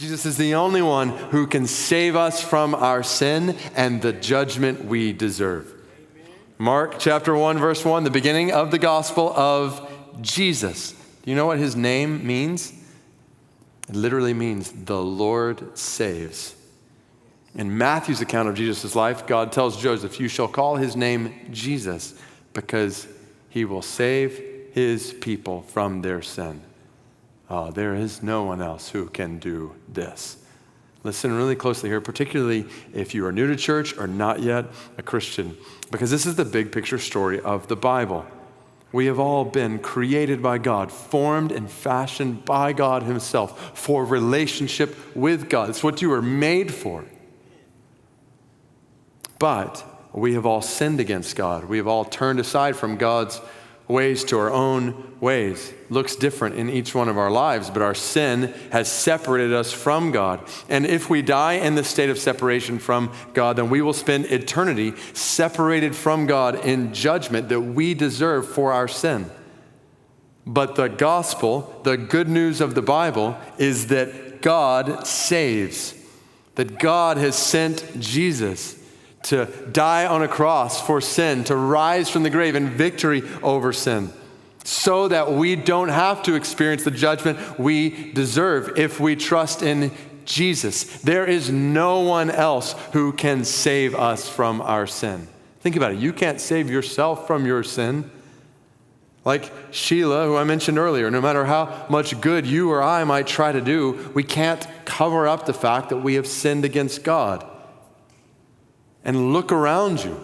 Jesus is the only one who can save us from our sin and the judgment we deserve. Mark chapter 1, verse 1, the beginning of the gospel of Jesus. Do you know what his name means? It literally means the Lord saves. In Matthew's account of Jesus' life, God tells Joseph, you shall call his name Jesus because he will save his people from their sin. There is no one else who can do this. Listen really closely here, particularly if you are new to church or not yet a Christian, because this is the big picture story of the Bible. We have all been created by God, formed and fashioned by God himself for relationship with God. It's what you were made for. But we have all sinned against God. We have all turned aside from God's ways to our own ways. Looks different in each one of our lives, but our sin has separated us from God. And if we die in the state of separation from God, then we will spend eternity separated from God in judgment that we deserve for our sin. But the gospel, the good news of the Bible, is that God saves, that God has sent Jesus to die on a cross for sin, to rise from the grave in victory over sin, so that we don't have to experience the judgment we deserve if we trust in Jesus. There is no one else who can save us from our sin. Think about it. You can't save yourself from your sin. Like Sheila, who I mentioned earlier, no matter how much good you or I might try to do, we can't cover up the fact that we have sinned against God. And look around you.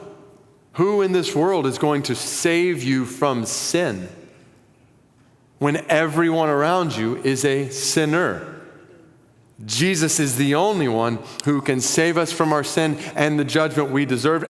Who in this world is going to save you from sin when everyone around you is a sinner? Jesus is the only one who can save us from our sin and the judgment we deserve.